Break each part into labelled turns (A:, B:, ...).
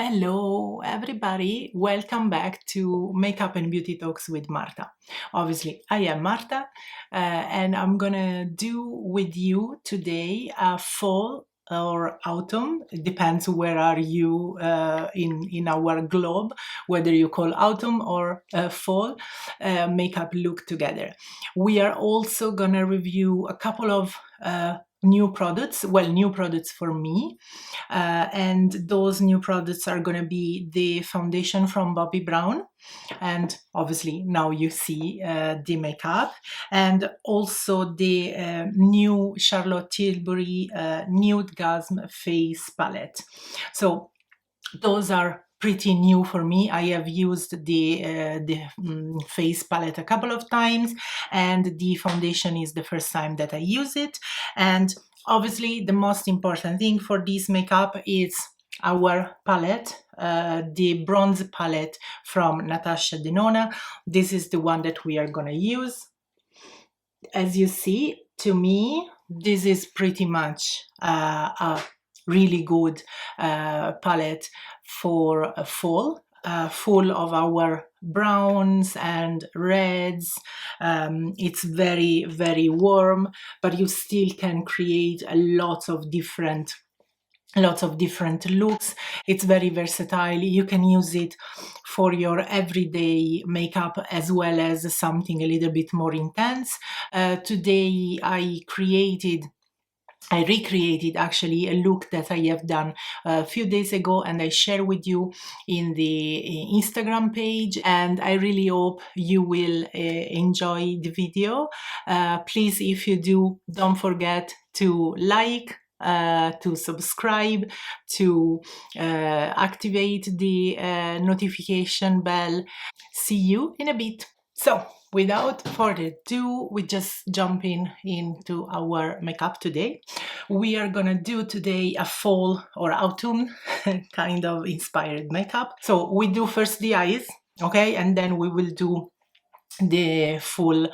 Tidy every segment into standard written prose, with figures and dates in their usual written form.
A: Hello, everybody. Welcome back to Makeup and Beauty Talks with Marta. Obviously, I am Marta, and I'm gonna do with you today a fall or autumn. It depends where are you in our globe, whether you call autumn or fall makeup look together. We are also gonna review a couple of new products, new products for me, and those new products are going to be the foundation from Bobbi Brown, and obviously now you see the makeup, and also the new Charlotte Tilbury Nude Gasm Face Palette. So those are pretty new for me. I have used the face palette a couple of times, and the foundation is the first time that I use it. And obviously the most important thing for this makeup is our palette, the bronze palette from Natasha Denona. This is the one that we are gonna use. As you see, to me, this is pretty much a really good palette for a fall, full of our browns and reds. It's very, very warm, but you still can create a lot of different looks. It's very versatile. You can use it for your everyday makeup as well as something a little bit more intense. Today I recreated actually a look that I have done a few days ago, and I share with you in the Instagram page, and I really hope you will enjoy the video. Please, if you do, don't forget to like, to subscribe, to activate the notification bell. See you in a bit. So, without further ado, we just jump into our makeup today. We are gonna do today a fall or autumn kind of inspired makeup. So we do first the eyes, okay, and then we will do the full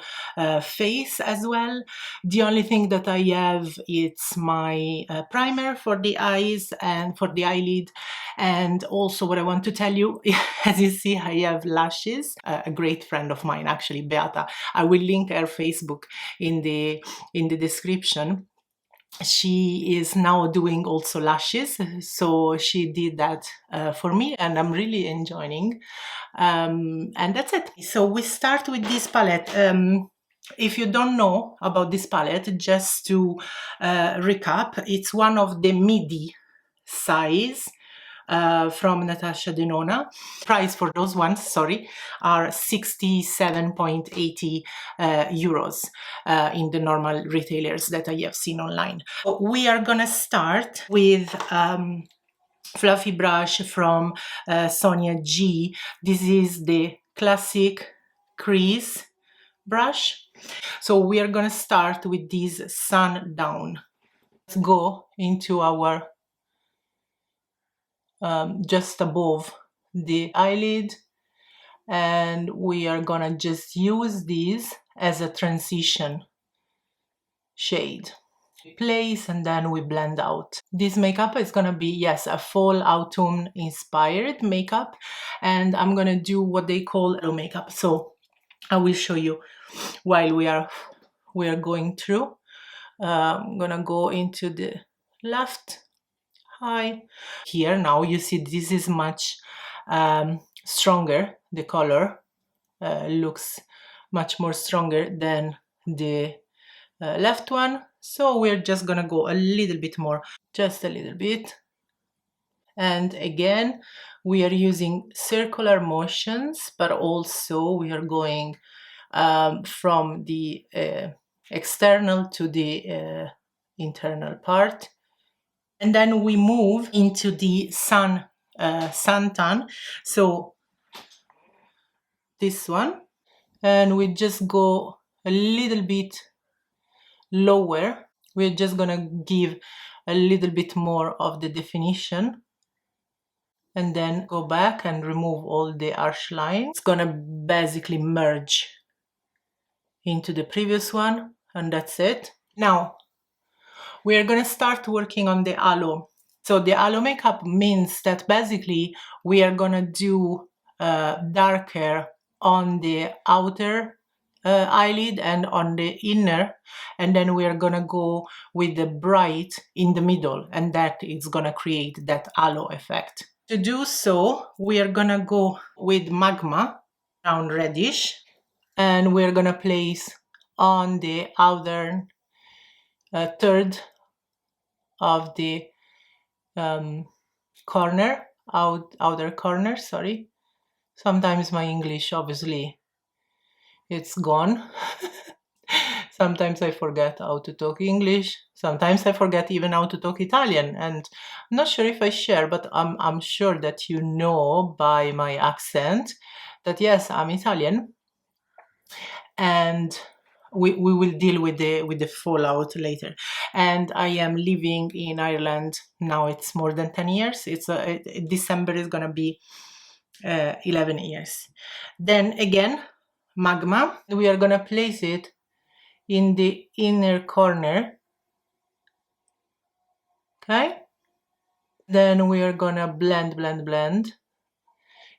A: face as well. The only thing that I have is my primer for the eyes and for the eyelid, and also what I want to tell you, as you see, I have lashes. A great friend of mine, actually, Beata, I will link her Facebook in the description. She is now doing also lashes, so she did that for me, and I'm really enjoying. And that's it. So we start with this palette. If you don't know about this palette, just to recap, it's one of the midi size from Natasha Denona. Price for those ones, sorry, are 67.80 euros in the normal retailers that I have seen online. We are gonna start with fluffy brush from Sonia G. This is the classic crease brush. So we are gonna start with this Sundown. Let's go into our just above the eyelid, and we are gonna just use this as a transition shade. Place, and then we blend out. This makeup is gonna be, yes, a fall autumn inspired makeup, and I'm gonna do what they call low makeup. So I will show you while we are going through. I'm gonna go into the left eye. Here now you see this is much stronger. The color looks much more stronger than the left one. So we're just gonna go a little bit more, just a little bit. And again, we are using circular motions, but also we are going from the external to the internal part. And then we move into the suntan. So this one, and we just go a little bit lower. We're just gonna give a little bit more of the definition, and then go back and remove all the harsh lines. It's gonna basically merge into the previous one, and that's it. Now we're gonna start working on the halo So the aloe makeup means that basically we are gonna do darker on the outer eyelid and on the inner, and then we are gonna go with the bright in the middle, and that is gonna create that aloe effect. To do so, we are gonna go with magma, brown reddish, and we're gonna place on the outer third of the outer corner, sorry. Sometimes my English, obviously, it's gone. Sometimes I forget how to talk English. Sometimes I forget even how to talk Italian. And I'm not sure if I share, but I'm sure that you know by my accent that yes, I'm Italian. And we will deal with the fallout later. And I am living in Ireland now. It's more than 10 years. December is gonna be 11 years. Then again, magma, we are gonna place it in the inner corner. Okay, then we are gonna blend.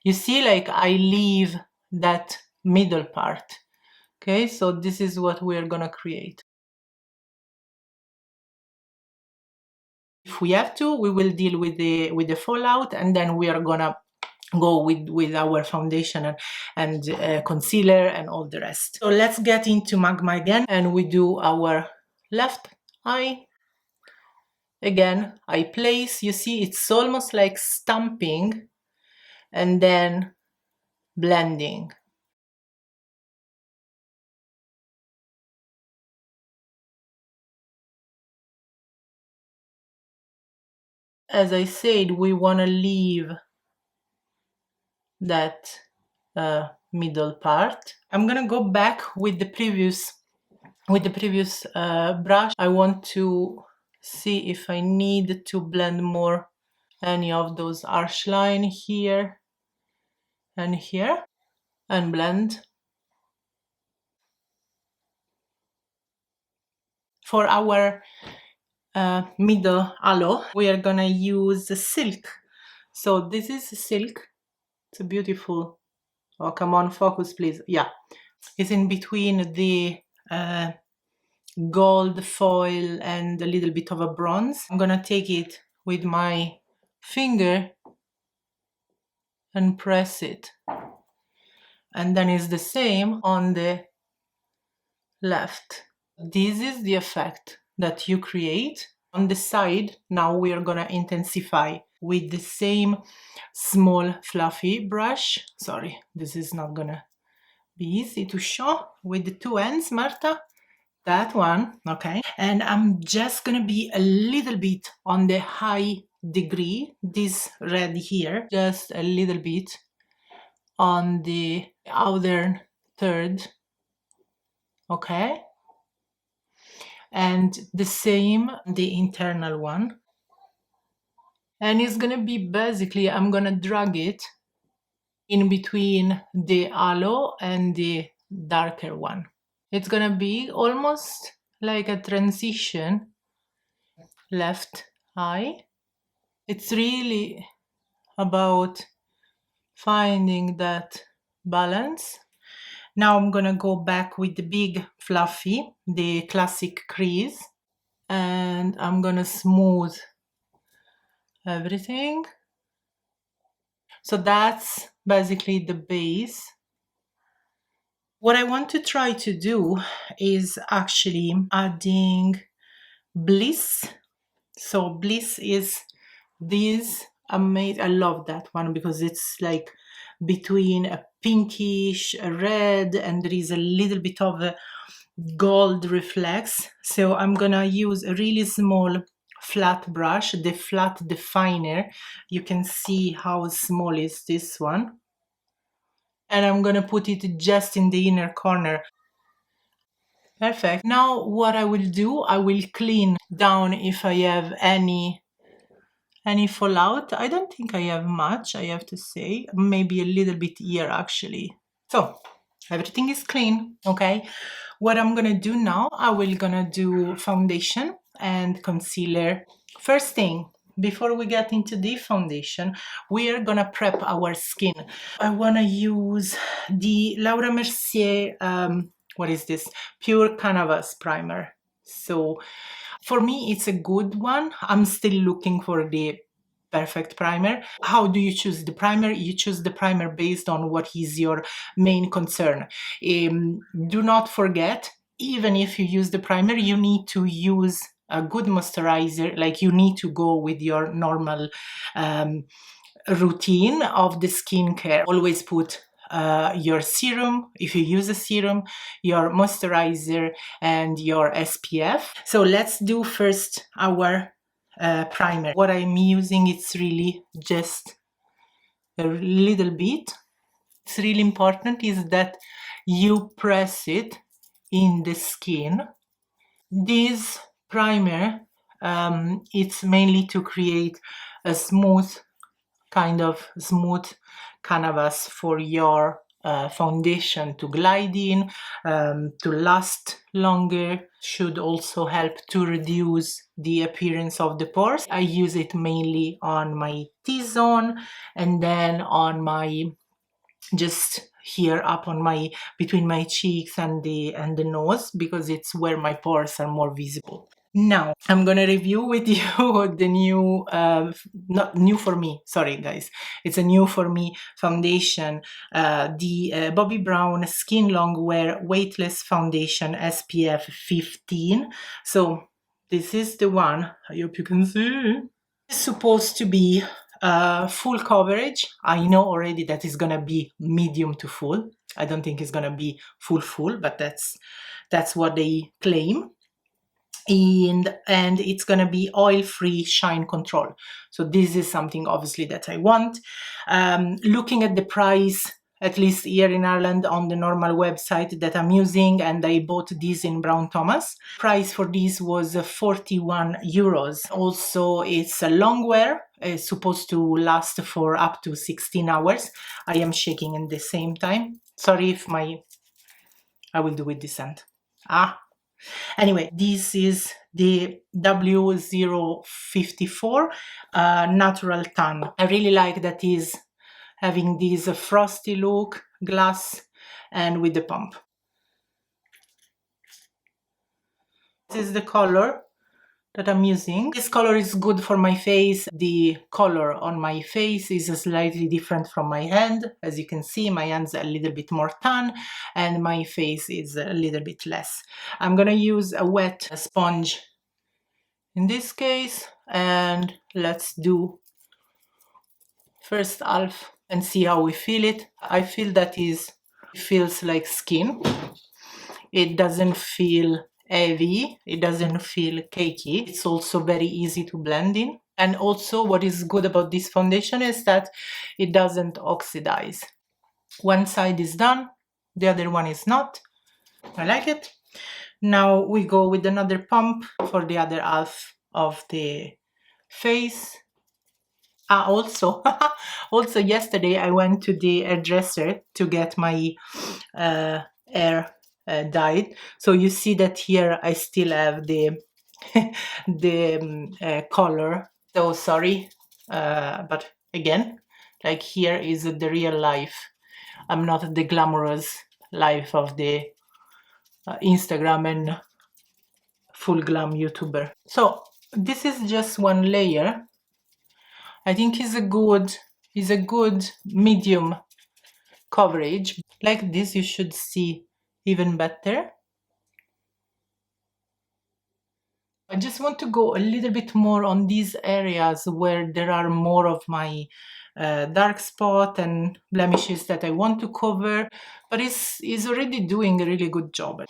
A: You see, like I leave that middle part. Okay, so this is what we are gonna create. If we have to, we will deal with the fallout, and then we are gonna go with our foundation and concealer and all the rest. So let's get into magma again, and we do our left eye. Again, I place, you see, it's almost like stamping and then blending. As I said, we want to leave that middle part. I'm gonna go back with the previous brush. I want to see if I need to blend more any of those harsh line here and here, and blend. For our middle aloe, we are gonna use silk. So this is silk. It's a beautiful, oh come on, focus please. Yeah, it's in between the gold foil and a little bit of a bronze. I'm gonna take it with my finger and press it, and then it's the same on the left. This is the effect that you create on the side. Now we are gonna intensify with the same small fluffy brush. Sorry, this is not gonna be easy to show with the two ends, Marta. That one, okay. And I'm just gonna be a little bit on the high degree, this red here, just a little bit on the outer third, okay. And the same, the internal one. And it's gonna be basically, I'm gonna drag it in between the aloe and the darker one. It's gonna be almost like a transition, left eye. It's really about finding that balance. Now I'm gonna go back with the big fluffy, the classic crease, and I'm gonna smooth everything. So that's basically the base. What I want to try to do is actually adding bliss. So bliss is this amazing, I love that one because it's like between a pinkish, a red, and there is a little bit of a gold reflex. So I'm gonna use a really small flat brush, the flat definer. You can see how small is this one. And I'm gonna put it just in the inner corner. Perfect. Now what I will do, I will clean down if I have any fallout. I don't think I have much, I have to say. Maybe a little bit here actually. So everything is clean, okay? What I'm gonna do now, I will gonna do foundation and concealer. First thing, before we get into the foundation, we are gonna prep our skin. I wanna use the Laura Mercier, what is this? Pure Canvas Primer. So for me, it's a good one. I'm still looking for the perfect primer. How do you choose the primer? You choose the primer based on what is your main concern. Do not forget, even if you use the primer, you need to use a good moisturizer. Like, you need to go with your normal routine of the skincare. Always put your serum, if you use a serum, your moisturizer, and your SPF. So let's do first our primer. What I'm using, it's really just a little bit. It's really important is that you press it in the skin. This primer, it's mainly to create a kind of smooth canvas for your foundation to glide in, to last longer. Should also help to reduce the appearance of the pores. I use it mainly on my T-zone, and then on my, just here up on my, between my cheeks and the nose, because it's where my pores are more visible. Now I'm gonna review with you the new, not new for me, sorry guys, it's a new for me foundation, the Bobbi Brown Skin Longwear Weightless Foundation SPF 15. So this is the one, I hope you can see. It's supposed to be full coverage. I know already that it's gonna be medium to full. I don't think it's gonna be full, but that's what they claim. And it's gonna be oil-free shine control. So this is something obviously that I want. Looking at the price, at least here in Ireland on the normal website that I'm using, and I bought this in Brown Thomas. Price for this was 41 euros. Also, it's a long wear. It's supposed to last for up to 16 hours. I am shaking at the same time. Sorry if I will do it this end. Anyway, this is the W054 Natural Tan. I really like that is having this frosty look, glass, and with the pump. This is the color that I'm using. This color is good for my face. The color on my face is slightly different from my hand. As you can see, my hand's a little bit more tan and my face is a little bit less. I'm gonna use a wet sponge in this case, and let's do first half and see how we feel it. I feel that it feels like skin. It doesn't feel heavy, it doesn't feel cakey. It's also very easy to blend in. And also what is good about this foundation is that it doesn't oxidize. One side is done, the other one is not. I like it. Now we go with another pump for the other half of the face. Also yesterday I went to the hairdresser to get my hair dyed. So you see that here I still have the color. So sorry, but again, like, here is the real life. I'm not the glamorous life of the Instagram and full glam YouTuber. So this is just one layer. I think is a good medium coverage. Like this, you should see even better. I just want to go a little bit more on these areas where there are more of my dark spot and blemishes that I want to cover, but it's already doing a really good job.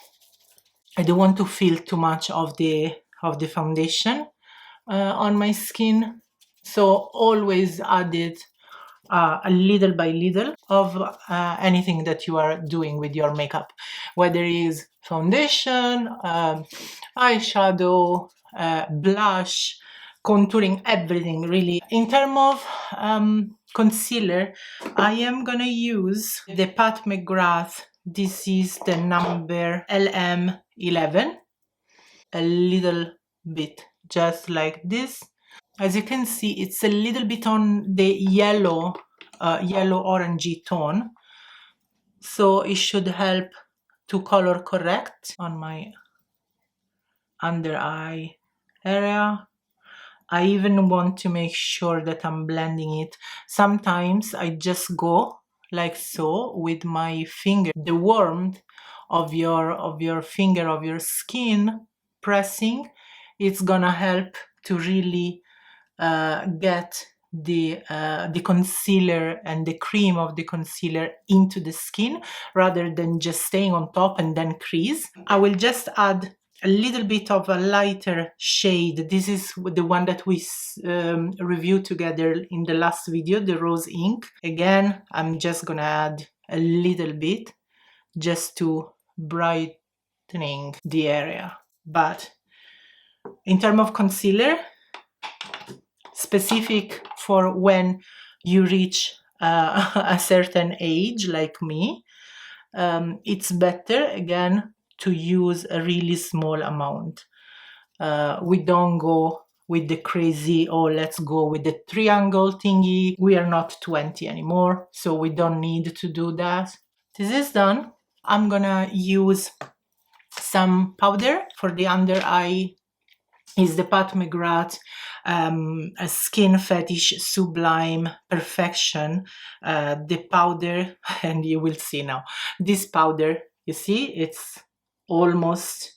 A: I don't want to feel too much of the foundation on my skin, so always add it a little by little of anything that you are doing with your makeup, whether it is foundation, eyeshadow, blush, contouring, everything really. In terms of concealer, I am gonna use the Pat McGrath. This is the number LM11, a little bit just like this. As you can see, it's a little bit on the yellow, yellow orangey tone. So it should help to color correct on my under eye area. I even want to make sure that I'm blending it. Sometimes I just go like so with my finger. The warmth of your finger, of your skin pressing, it's gonna help to really get the concealer and the cream of the concealer into the skin rather than just staying on top and then crease. I will just add a little bit of a lighter shade. This is the one that we reviewed together in the last video, the rose ink. Again, I'm just gonna add a little bit just to brightening the area. But in terms of concealer, specific for when you reach a certain age like me, it's better again to use a really small amount. We don't go with the crazy, oh, let's go with the triangle thingy. We are not 20 anymore, so we don't need to do that. This is done. I'm gonna use some powder for the under eye. Is the Pat McGrath a Skin Fetish Sublime Perfection, the powder, and you will see now. This powder, you see, it's almost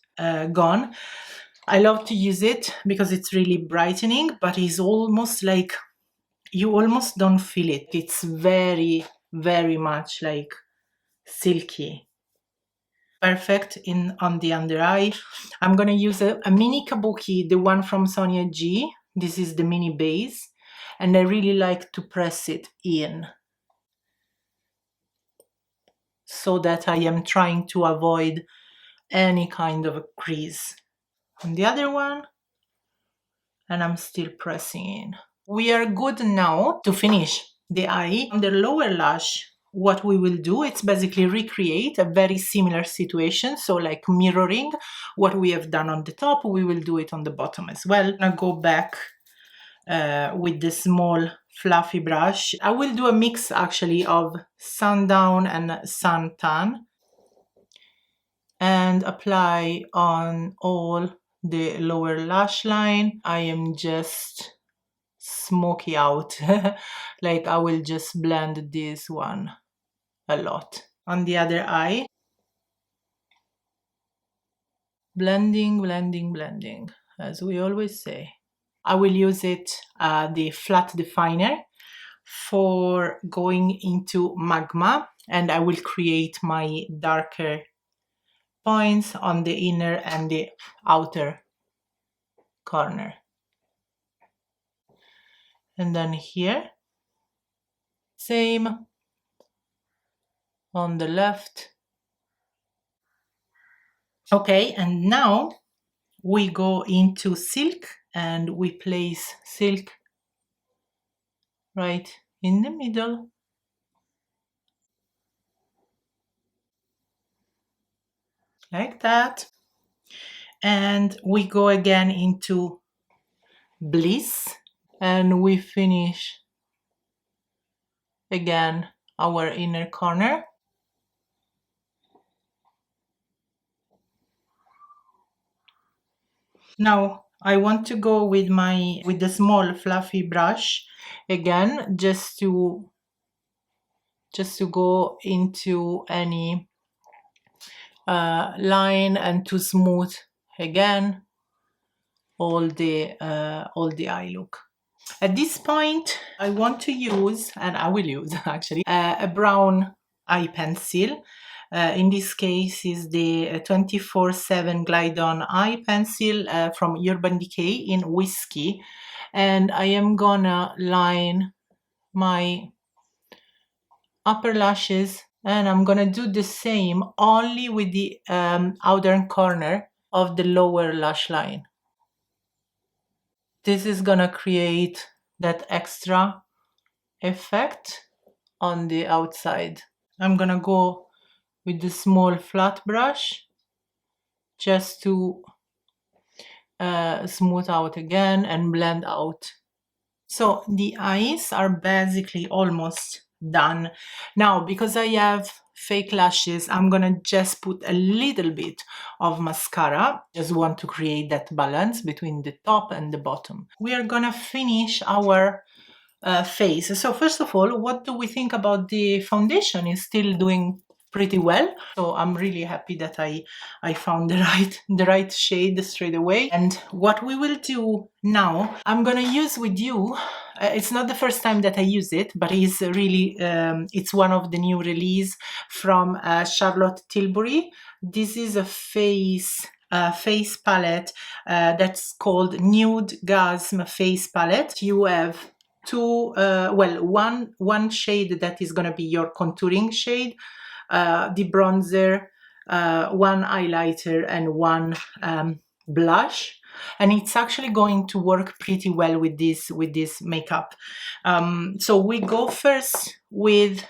A: gone. I love to use it because it's really brightening, but it's almost like, you almost don't feel it. It's very, very much like silky. Perfect in on the under eye. I'm gonna use a mini kabuki, the one from Sonia G. This is the mini base, and I really like to press it in so that I am trying to avoid any kind of a crease. On the other one, and I'm still pressing in. We are good now to finish the eye. On the lower lash, what we will do, it's basically recreate a very similar situation. So like mirroring what we have done on the top, we will do it on the bottom as well. I'm gonna go back with the small fluffy brush. I will do a mix actually of sundown and suntan and apply on all the lower lash line. I am just smoky out. Like I will just blend this one a lot. On the other eye, blending, blending, blending, as we always say. I will use it, the flat definer, for going into magma, and I will create my darker points on the inner and the outer corner. And then here, same on the left. Okay, and now we go into silk and we place silk right in the middle. Like that. And we go again into bliss and we finish again our inner corner. Now I want to go with the small fluffy brush again, just to go into any line and to smooth again all the eye look. At this point, I want to use, and I will use actually, a brown eye pencil. In this case is the 24/7 Glide On eye pencil from Urban Decay in Whiskey. And I am gonna line my upper lashes, and I'm gonna do the same only with the outer corner of the lower lash line. This is gonna create that extra effect on the outside. I'm gonna go with the small flat brush just to smooth out again and blend out So the eyes are basically almost done. Now, because I have fake lashes, I'm gonna just put a little bit of mascara. Just want to create that balance between the top and the bottom. We are gonna finish our face. So first of all, what do we think about the foundation? It's still doing pretty well. So I'm really happy that I found the right shade straight away. And what we will do now, I'm gonna use with you. It's not the first time that I use it, but it's really it's one of the new release from Charlotte Tilbury. This is a face palette that's called Nude Gasm Face Palette. You have two one shade that is going to be your contouring shade, the bronzer, one highlighter, and one blush, and it's actually going to work pretty well with this makeup. So we go first with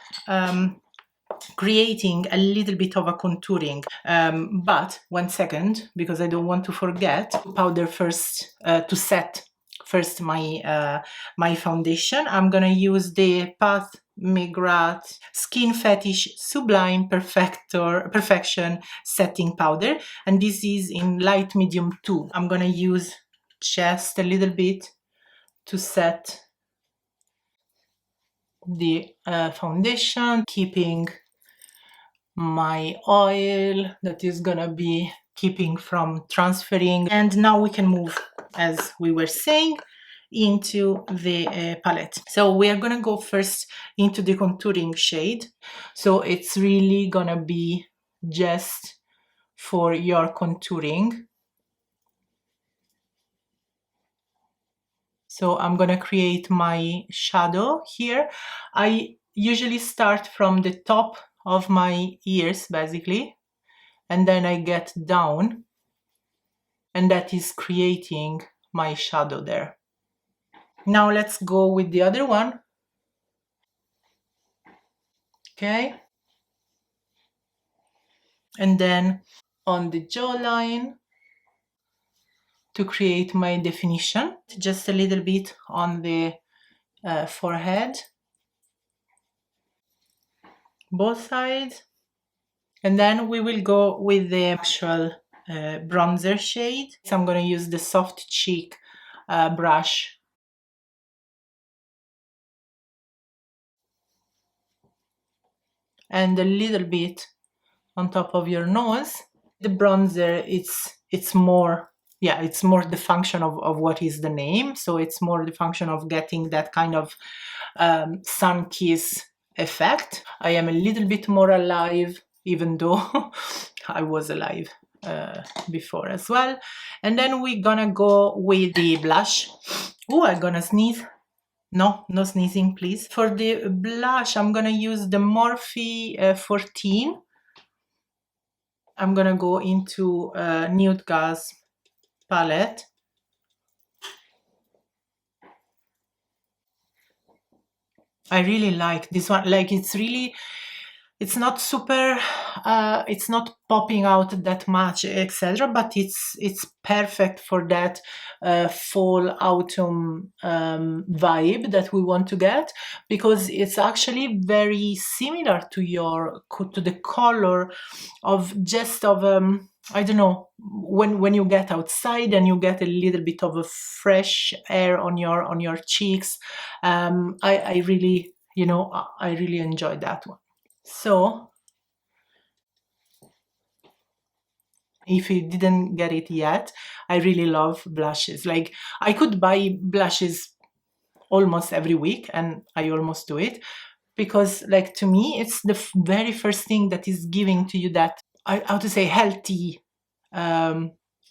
A: creating a little bit of a contouring, but 1 second, because I don't want to forget, powder first, to set first my foundation. I'm gonna use the Path McGrath Skin Fetish Sublime Perfection Setting Powder, and this is in light medium 2. I'm gonna use just a little bit to set the foundation, keeping my oil that is gonna be keeping from transferring. And now we can move, as we were saying, into the palette. So we are gonna go first into the contouring shade. So it's really gonna be just for your contouring. So I'm gonna create my shadow here. I usually start from the top of my ears, basically, and then I get down, and that is creating my shadow there. Now let's go with the other one. Okay. And then on the jawline to create my definition, just a little bit on the forehead, both sides. And then we will go with the actual bronzer shade. So I'm going to use the soft cheek brush. And a little bit on top of your nose. The bronzer, it's more, yeah, it's more the function of what is the name. So it's more the function of getting that kind of sun kiss effect. I am a little bit more alive, even though I was alive before as well. And then we're gonna go with the blush. Oh, I'm gonna sneeze. No sneezing, please. For the blush, I'm gonna use the Morphe 14. I'm gonna go into Nude Gas palette. I really like this one. Like, it's not super, it's not popping out that much, etc. But it's perfect for that fall autumn vibe that we want to get, because it's actually very similar to the color of I don't know, when you get outside and you get a little bit of a fresh air on your cheeks. I really, I really enjoyed that one. So, if you didn't get it yet, I really love blushes. Like, I could buy blushes almost every week, and I almost do it, because, like, to me, it's the very first thing that is giving to you that, how to say, healthy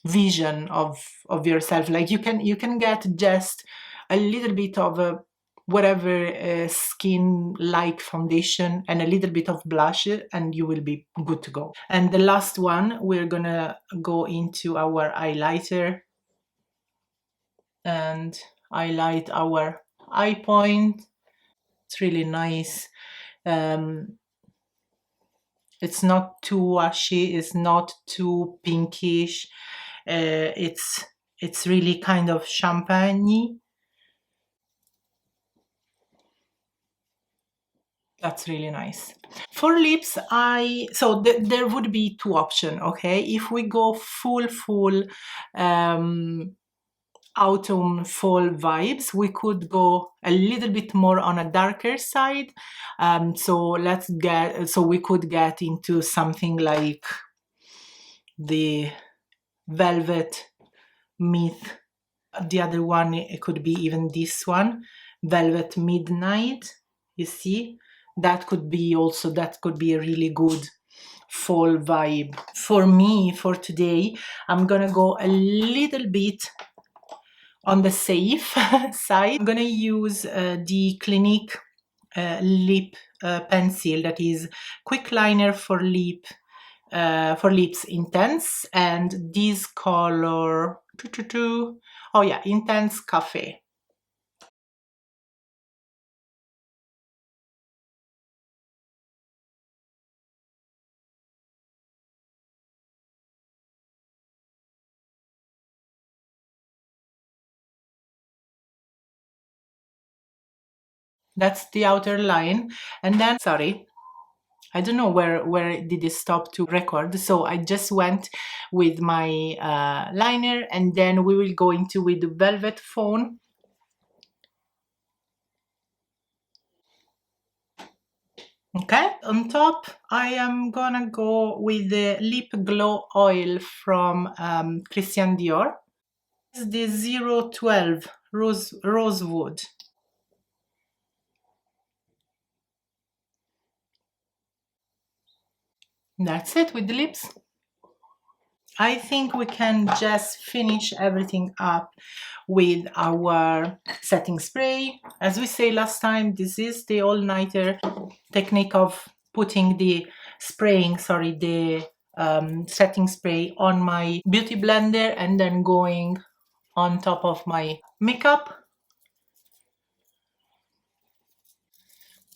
A: vision of yourself. Like, you can get just a little bit of a whatever skin like foundation and a little bit of blush, and you will be good to go. And the last one, we're gonna go into our highlighter and highlight our eye point. It's really nice. It's not too washy, it's not too pinkish. It's really kind of champagne-y. That's really nice. For lips, there would be two options, okay? If we go full autumn fall vibes, we could go a little bit more on a darker side. So we could get into something like the velvet myth. The other one, it could be even this one, velvet midnight. You see, that could be a really good fall vibe. For me, for today, I'm gonna go a little bit on the safe side. I'm gonna use the Clinique lip pencil, that is quick liner for lips intense, and this color, oh yeah, intense cafe. That's the outer line. And then, sorry, I don't know where did it stop to record. So I just went with my liner, and then we will go into with the velvet phone. Okay, on top, I am gonna go with the lip glow oil from Christian Dior. This is the 012 rosewood. That's it with the lips. I think we can just finish everything up with our setting spray. As we say last time, this is the all-nighter technique of putting the setting spray on my beauty blender and then going on top of my makeup.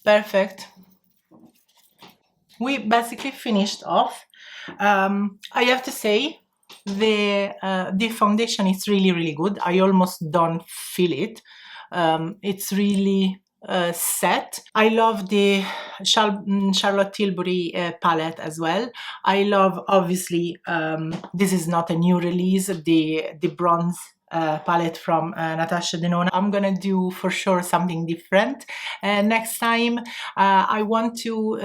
A: Perfect. We basically finished off. I have to say, the foundation is really good. I almost don't feel it. It's really set. I love the Charlotte Tilbury palette as well. I love, obviously, this is not a new release, the bronze palette from Natasha Denona. I'm gonna do for sure something different next time. I want to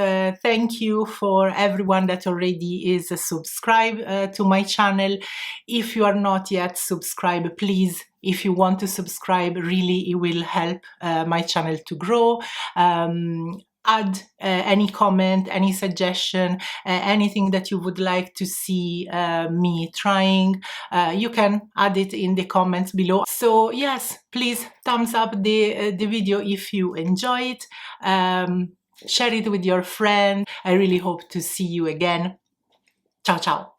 A: thank you for everyone that already is subscribed to my channel. If you are not yet subscribed, please, if you want to subscribe, really it will help my channel to grow. Add any comment, any suggestion, anything that you would like to see me trying. You can add it in the comments below. So yes, please thumbs up the video if you enjoy it. Share it with your friend. I really hope to see you again. Ciao, ciao.